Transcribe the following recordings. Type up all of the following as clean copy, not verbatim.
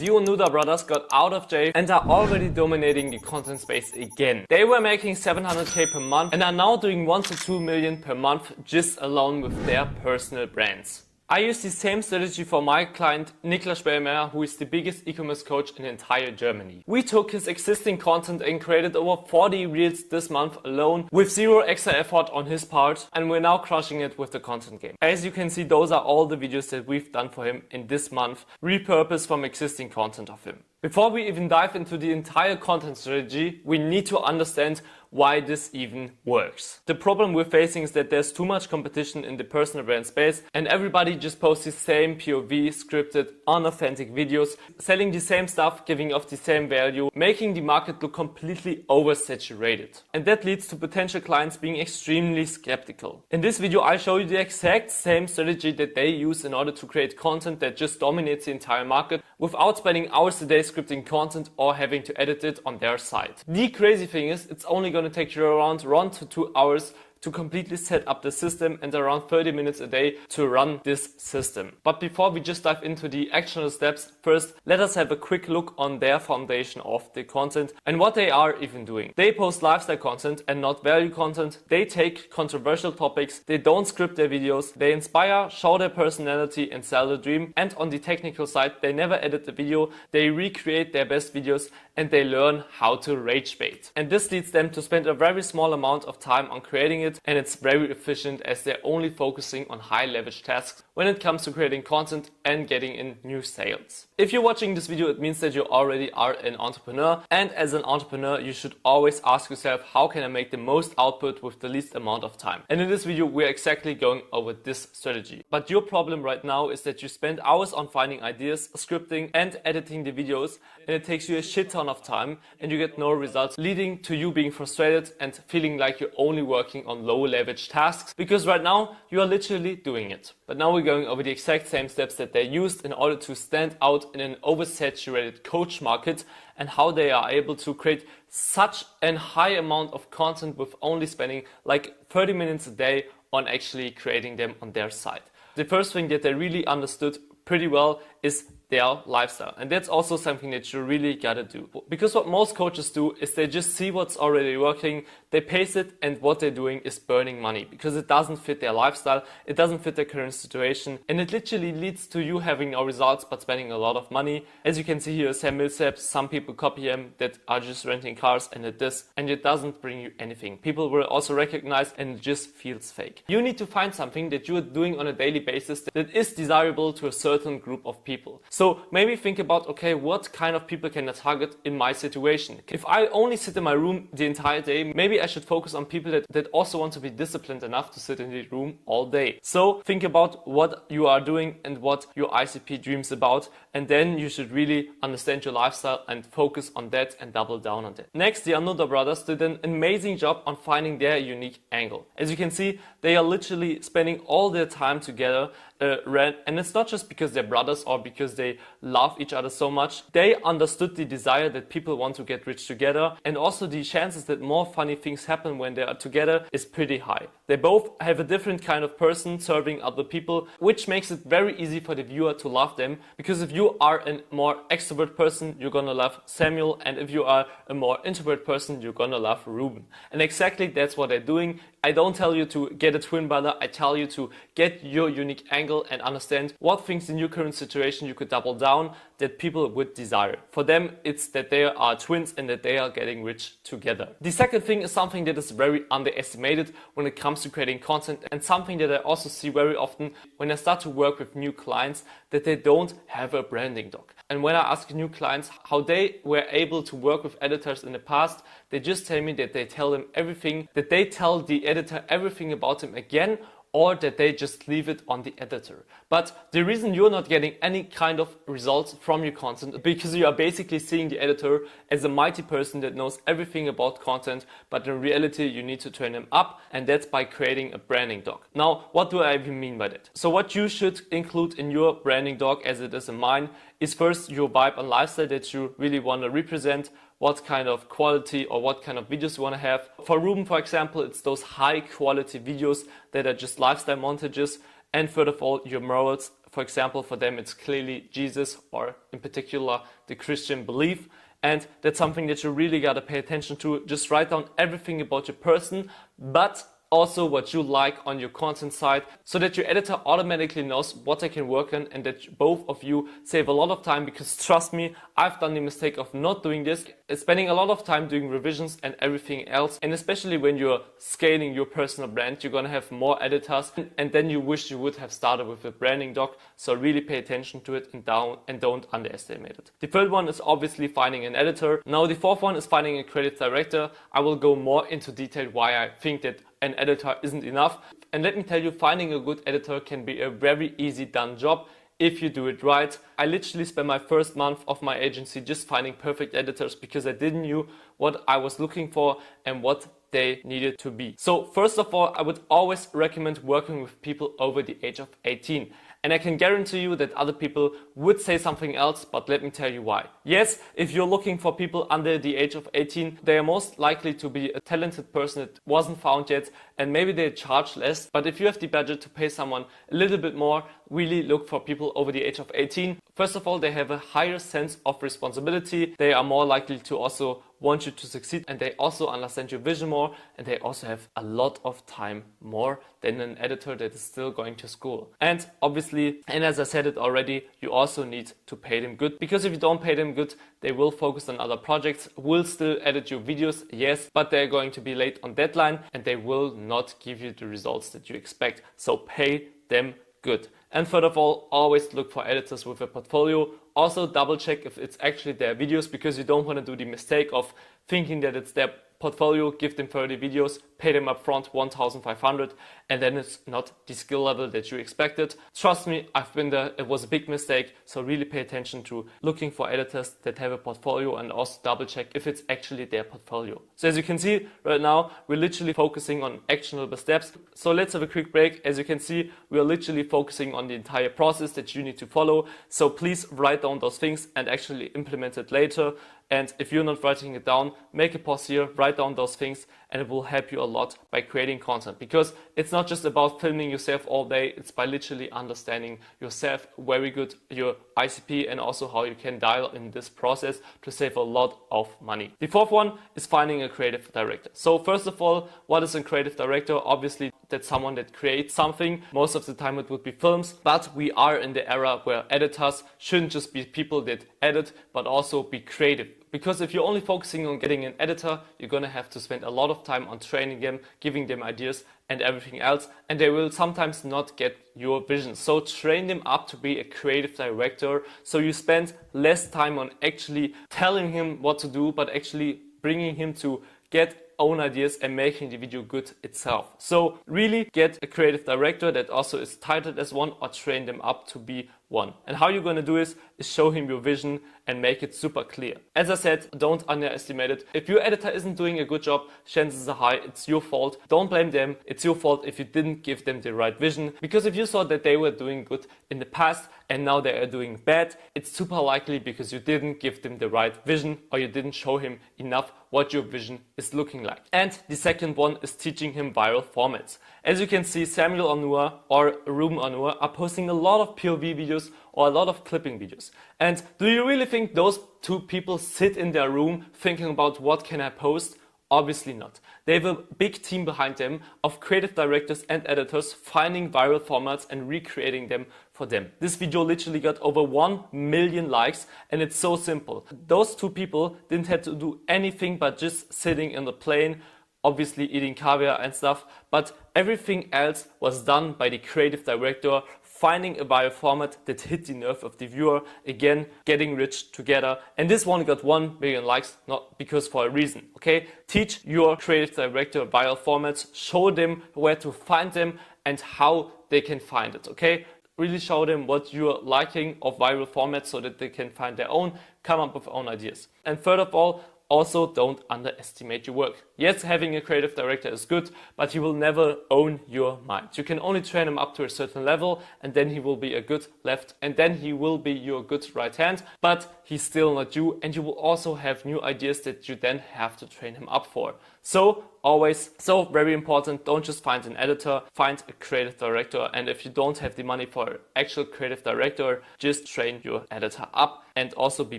The Onuha Brothers got out of jail and are already dominating the content space again. They were making 700k per month and are now doing 1 to 2 million per month just alone with their personal brands. I use the same strategy for my client Niklas Spellmeyer, who is the biggest e-commerce coach in entire Germany. We took his existing content and created over 40 reels this month alone with zero extra effort on his part, and we're now crushing it with the content game. As you can see, those are all the videos that we've done for him in this month, repurposed from existing content of him. Before we even dive into the entire content strategy, we need to understand why this even works. The problem we're facing is that there's too much competition in the personal brand space and everybody just posts the same POV, scripted, unauthentic videos, selling the same stuff, giving off the same value, making the market look completely oversaturated. And that leads to potential clients being extremely skeptical. In this video, I'll show you the exact same strategy that they use in order to create content that just dominates the entire market without spending hours a day scripting content or having to edit it on their side. The crazy thing is, it's only going to take you around 1 to 2 hours to completely set up the system and around 30 minutes a day to run this system. But before we just dive into the actionable steps, first let us have a quick look on their foundation of the content and what they are even doing. They post lifestyle content and not value content. They take controversial topics, they don't script their videos, they inspire, show their personality and sell the dream. And on the technical side, they never edit the video, they recreate their best videos and they learn how to rage bait. And this leads them to spend a very small amount of time on creating it, and it's very efficient as they're only focusing on high leverage tasks when it comes to creating content and getting in new sales. If you're watching this video, it means that you already are an entrepreneur, and as an entrepreneur you should always ask yourself, how can I make the most output with the least amount of time? And in this video we're exactly going over this strategy. But your problem right now is that you spend hours on finding ideas, scripting and editing the videos, and it takes you a shit ton of time and you get no results, leading to you being frustrated and feeling like you're only working on low leverage tasks, because right now you are literally doing it. But now we're going over the exact same steps that they used in order to stand out in an oversaturated coach market and how they are able to create such a high amount of content with only spending like 30 minutes a day on actually creating them on their side. The first thing that they really understood pretty well is their lifestyle, and that's also something that you really gotta do, because what most coaches do is they just see what's already working, they paste it, and what they're doing is burning money because it doesn't fit their lifestyle, it doesn't fit their current situation, and it literally leads to you having no results but spending a lot of money. As you can see here, Sam Millsap, some people copy him that are just renting cars and it doesn't bring you anything. People will also recognize and it just feels fake. You need to find something that you are doing on a daily basis that is desirable to a certain group of people. So maybe think about, okay, what kind of people can I target in my situation? If I only sit in my room the entire day, maybe I should focus on people that also want to be disciplined enough to sit in the room all day. So think about what you are doing and what your ICP dreams about, and then you should really understand your lifestyle and focus on that and double down on that. Next, the Onuha Brothers did an amazing job on finding their unique angle. As you can see, they are literally spending all their time together, and it's not just because they're brothers or because they love each other so much. They understood the desire that people want to get rich together, and also the chances that more funny things happen when they are together is pretty high. They both have a different kind of person serving other people, which makes it very easy for the viewer to love them, because if you are a more extrovert person, you're gonna love Samuel, and if you are a more introvert person, you're gonna love Ruben. And exactly that's what they're doing. I don't tell you to get a twin brother, I tell you to get your unique angle and understand what things in your current situation you could double down that people would desire. For them, it's that they are twins and that they are getting rich together. The second thing is something that is very underestimated when it comes to creating content, and something that I also see very often when I start to work with new clients, that they don't have a branding doc. And when I ask new clients how they were able to work with editors in the past, they just tell me that they tell them everything, that they tell the editor everything about them again, or that they just leave it on the editor. But the reason you're not getting any kind of results from your content is because you are basically seeing the editor as a mighty person that knows everything about content, but in reality you need to turn them up, and that's by creating a branding doc. Now, what do I even mean by that? So what you should include in your branding doc, as it is in mine, is first your vibe and lifestyle that you really want to represent, what kind of quality or what kind of videos you want to have. For Ruben, for example, it's those high quality videos that are just lifestyle montages, And third of all, your morals. For example, for them it's clearly Jesus, or in particular the Christian belief. And that's something that you really gotta pay attention to. Just write down everything about your person, but also what you like on your content side, so that your editor automatically knows what they can work on, and that both of you save a lot of time. Because trust me, I've done the mistake of not doing this, spending a lot of time doing revisions and everything else. And especially when you're scaling your personal brand, you're gonna have more editors, and then you wish you would have started with a branding doc. So really pay attention to it and don't underestimate it. The third one is obviously finding an editor. Now the fourth one is finding a creative director. I will go more into detail why I think that an editor isn't enough. And let me tell you, finding a good editor can be a very easy done job if you do it right. I literally spent my first month of my agency just finding perfect editors, because I didn't know what I was looking for and what they needed to be. So first of all, I would always recommend working with people over the age of 18. And I can guarantee you that other people would say something else, but let me tell you why. Yes, if you're looking for people under the age of 18, they are most likely to be a talented person that wasn't found yet, and maybe they charge less. But if you have the budget to pay someone a little bit more, really look for people over the age of 18. First of all, they have a higher sense of responsibility. They are more likely to also want you to succeed, and they also understand your vision more, and they also have a lot of time more than an editor that is still going to school. And obviously, and as I said it already, you also need to pay them good, because if you don't pay them good, they will focus on other projects, will still edit your videos, yes, but they're going to be late on deadline, and they will not give you the results that you expect. So pay them good. And third of all, always look for editors with a portfolio. Also double check if it's actually their videos, because you don't want to do the mistake of thinking that it's their portfolio, give them 30 videos, pay them upfront 1,500, and then it's not the skill level that you expected. Trust me, I've been there, it was a big mistake. So really pay attention to looking for editors that have a portfolio, and also double check if it's actually their portfolio. So as you can see right now, we're literally focusing on actionable steps. So let's have a quick break. As you can see, we are literally focusing on the entire process that you need to follow. So please write down those things and actually implement it later. And if you're not writing it down, make a pause here, write down those things, and it will help you a lot by creating content. Because it's not just about filming yourself all day, it's by literally understanding yourself very good, your ICP, and also how you can dial in this process to save a lot of money. The fourth one is finding a creative director. So first of all, what is a creative director? Obviously, that's someone that creates something. Most of the time it would be films, but we are in the era where editors shouldn't just be people that edit, but also be creative. Because if you're only focusing on getting an editor, you're gonna have to spend a lot of time on training them, giving them ideas and everything else, and they will sometimes not get your vision. So train them up to be a creative director, so you spend less time on actually telling him what to do, but actually bringing him to get own ideas and making the video good itself. So really get a creative director that also is titled as one, or train them up to be one. And how you're gonna do is show him your vision and make it super clear. As I said, don't underestimate it. If your editor isn't doing a good job, chances are high it's your fault. Don't blame them. It's your fault if you didn't give them the right vision. Because if you saw that they were doing good in the past and now they are doing bad, it's super likely because you didn't give them the right vision, or you didn't show him enough what your vision is looking like. And the second one is teaching him viral formats. As you can see, Samuel Onuha or Ruben Onuha are posting a lot of POV videos or a lot of clipping videos. And do you really think those two people sit in their room thinking about what can I post? Obviously not. They have a big team behind them of creative directors and editors finding viral formats and recreating them for them. This video literally got over 1 million likes, and it's so simple. Those two people didn't have to do anything but just sitting in the plane, obviously eating caviar and stuff, but everything else was done by the creative director, finding a viral format that hit the nerve of the viewer, again, getting rich together. And this one got 1 million likes, not because for a reason, okay? Teach your creative director viral formats, show them where to find them and how they can find it, okay? Really show them what you're liking of viral formats so that they can find their own, come up with own ideas. And third of all, also don't underestimate your work. Yes, having a creative director is good, but he will never own your mind. You can only train him up to a certain level, and then he will be a good left, and then he will be your good right hand, but he's still not you, and you will also have new ideas that you then have to train him up for. So always, so very important, don't just find an editor, find a creative director. And if you don't have the money for an actual creative director, just train your editor up and also be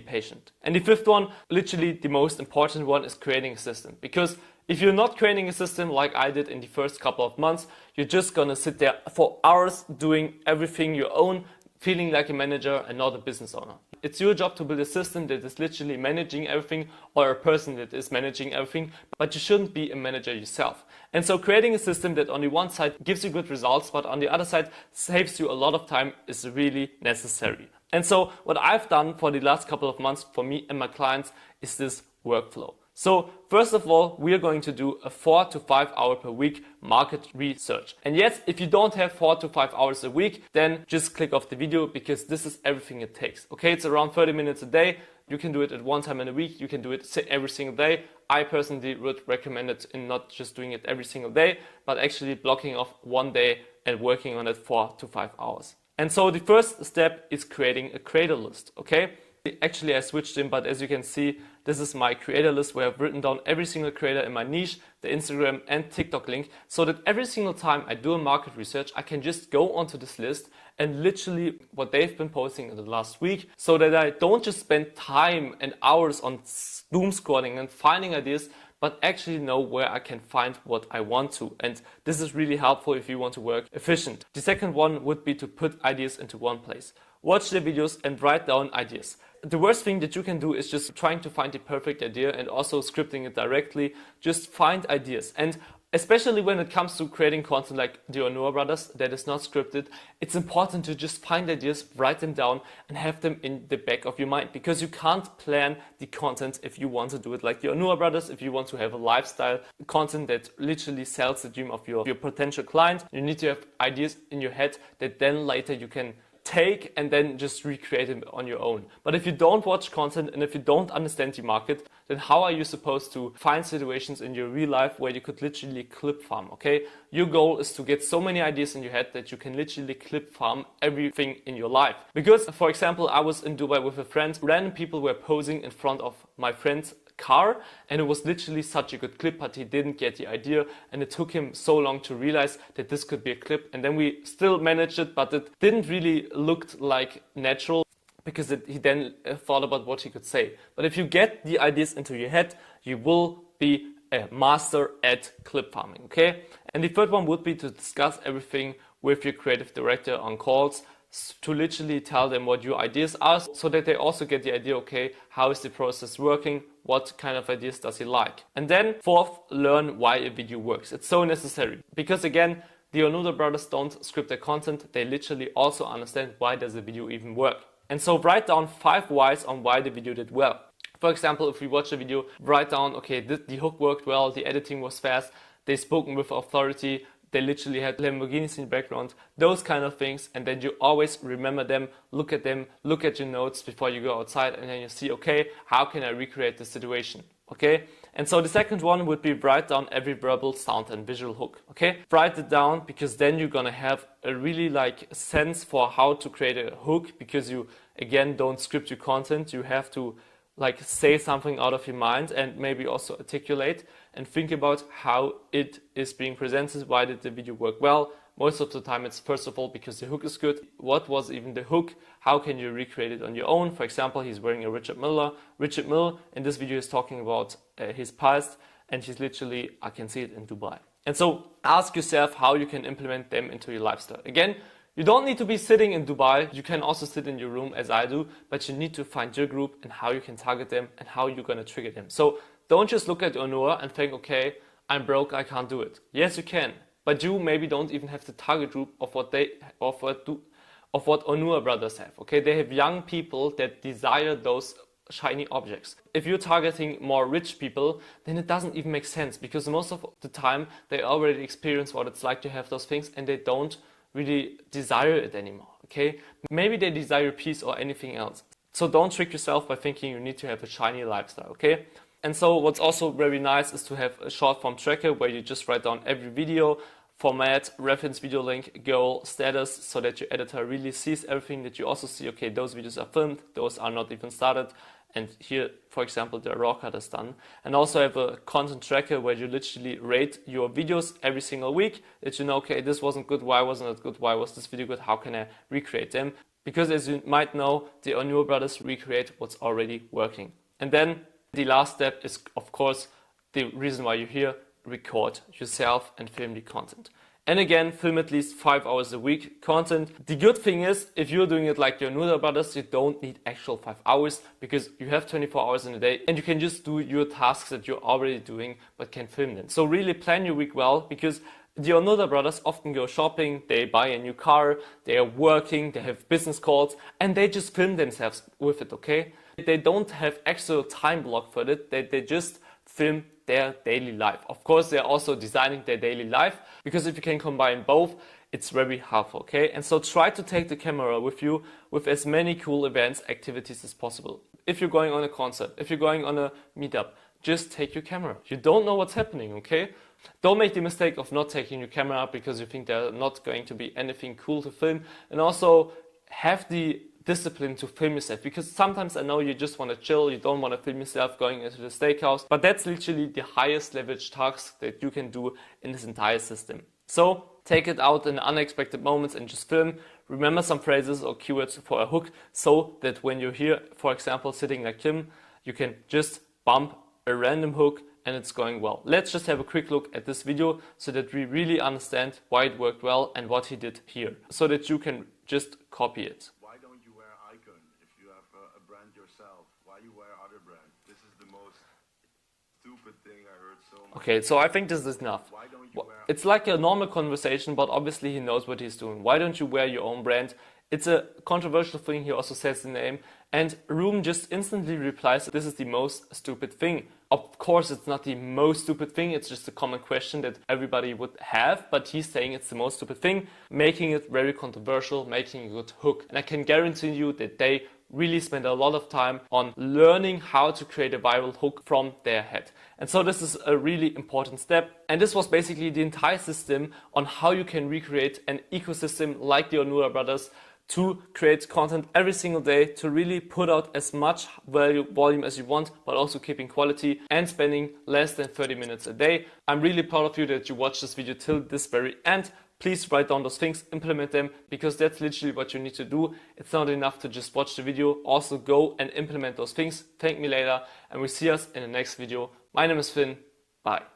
patient. And the fifth one, literally the most important one, is creating a system. Because if you're not creating a system like I did in the first couple of months, you're just gonna sit there for hours doing everything your own, feeling like a manager and not a business owner. It's your job to build a system that is literally managing everything, or a person that is managing everything, but you shouldn't be a manager yourself. And so creating a system that on the one side gives you good results, but on the other side saves you a lot of time is really necessary. And so what I've done for the last couple of months for me and my clients is this workflow. So first of all, we are going to do a 4 to 5 hour per week market research. And yes, if you don't have 4 to 5 hours a week, then just click off the video, because this is everything it takes. Okay, it's around 30 minutes a day. You can do it at one time in a week. You can do it every single day. I personally would recommend it in not just doing it every single day, but actually blocking off one day and working on it 4 to 5 hours. And so the first step is creating a creator list, okay? Actually, I switched in, but as you can see, this is my creator list where I've written down every single creator in my niche, the Instagram and TikTok link, so that every single time I do a market research, I can just go onto this list and literally what they've been posting in the last week, so that I don't just spend time and hours on doom scrolling and finding ideas, but actually know where I can find what I want to. And this is really helpful if you want to work efficient. The second one would be to put ideas into one place. Watch the videos and write down ideas. The worst thing that you can do is just trying to find the perfect idea and also scripting it directly. Just find ideas. And especially when it comes to creating content like the Onuha Brothers that is not scripted, it's important to just find ideas, write them down and have them in the back of your mind, because you can't plan the content if you want to do it like the Onuha Brothers. If you want to have a lifestyle content that literally sells the dream of your potential client, you need to have ideas in your head that then later you can take and then just recreate it on your own. But if you don't watch content and if you don't understand the market, then how are you supposed to find situations in your real life where you could literally clip farm, okay? Your goal is to get so many ideas in your head that you can literally clip farm everything in your life. Because, for example, I was in Dubai with a friend, random people were posing in front of my friend's car, and it was literally such a good clip, but he didn't get the idea, and it took him so long to realize that this could be a clip. And then we still managed it, but it didn't really look like natural, because he then thought about what he could say. But if you get the ideas into your head, you will be a master at clip farming, okay? And the third one would be to discuss everything with your creative director on calls, to literally tell them what your ideas are, so that they also get the idea, okay, how is the process working? What kind of ideas does he like? And then fourth, learn why a video works. It's so necessary, because again, the Onuha Brothers don't script their content. They literally also understand why does a video even work. And so write down 5 whys on why the video did well. For example, if we watch a video, write down, okay, the hook worked well, the editing was fast, they spoken with authority, they literally had Lamborghinis in the background, those kind of things. And then you always remember them, look at your notes before you go outside, and then you see, okay, how can I recreate the situation? Okay, and so the second one would be write down every verbal, sound and visual hook. Okay, write it down, because then you're gonna have a really sense for how to create a hook, because you again don't script your content. You have to say something out of your mind and maybe also articulate and think about how it is being presented. Why did the video work well? Most of the time it's first of all because the hook is good. What was even the hook? How can you recreate it on your own? For example, he's wearing a Richard Mille in this video is talking about his past, and he's literally, I can see it in Dubai. And so ask yourself how you can implement them into your lifestyle. Again, you don't need to be sitting in Dubai. You can also sit in your room as I do, but you need to find your group and how you can target them and how you're going to trigger them. So don't just look at Onuha and think, okay, I'm broke, I can't do it. Yes, you can, but you maybe don't even have the target group of what Onuha Brothers have. Okay, they have young people that desire those shiny objects. If you're targeting more rich people, then it doesn't even make sense, because most of the time they already experience what it's like to have those things and they don't really desire it anymore, okay? Maybe they desire peace or anything else. So don't trick yourself by thinking you need to have a shiny lifestyle, okay? And so what's also very nice is to have a short form tracker where you just write down every video, format, reference video link, goal, status, so that your editor really sees everything, that you also see, okay, those videos are filmed, those are not even started, And here, for example, the raw cut is done. And also have a content tracker where you literally rate your videos every single week, that you know, okay, this wasn't good, why wasn't it good, why was this video good, how can I recreate them? Because as you might know, the Onuha Brothers recreate what's already working. And then the last step is, of course, the reason why you're here: record yourself and film the content. And again, film at least 5 hours a week content. The good thing is, if you're doing it like the Onuha Brothers, you don't need actual 5 hours, because you have 24 hours in a day and you can just do your tasks that you're already doing but can film them. So really plan your week well, because the Onuha Brothers often go shopping, they buy a new car, they are working, they have business calls, and they just film themselves with it, okay? They don't have actual time block for it, they just film their daily life. Of course, they're also designing their daily life, because if you can combine both, it's very helpful, okay? And so try to take the camera with you with as many cool events, activities as possible. If you're going on a concert, if you're going on a meetup, just take your camera. You don't know what's happening, okay? Don't make the mistake of not taking your camera up because you think there's not going to be anything cool to film. And also have the discipline to film yourself, because sometimes I know you just want to chill, you don't want to film yourself going into the steakhouse, but that's literally the highest leverage task that you can do in this entire system. So take it out in unexpected moments and just film. Remember some phrases or keywords for a hook, so that when you're here, for example, sitting like him, you can just bump a random hook and it's going well. Let's just have a quick look at this video so that we really understand why it worked well and what he did here, so that you can just copy it. Why don't you wear Icon if you have a brand yourself? Why you wear other brands? This is the most stupid thing I heard so much. Okay, so I think this is enough. Why don't you wear... It's like a normal conversation, but obviously he knows what he's doing. Why don't you wear your own brand? It's a controversial thing, he also says the name, and Room just instantly replies, this is the most stupid thing. Of course, it's not the most stupid thing, it's just a common question that everybody would have, but he's saying it's the most stupid thing, making it very controversial, making a good hook. And I can guarantee you that they really spend a lot of time on learning how to create a viral hook from their head. And so this is a really important step. And this was basically the entire system on how you can recreate an ecosystem like the Onuha Brothers to create content every single day, to really put out as much volume as you want, but also keeping quality and spending less than 30 minutes a day. I'm really proud of you that you watched this video till this very end. Please write down those things, implement them, because that's literally what you need to do. It's not enough to just watch the video, also go and implement those things. Thank me later, and we'll see us in the next video. My name is Finn, bye.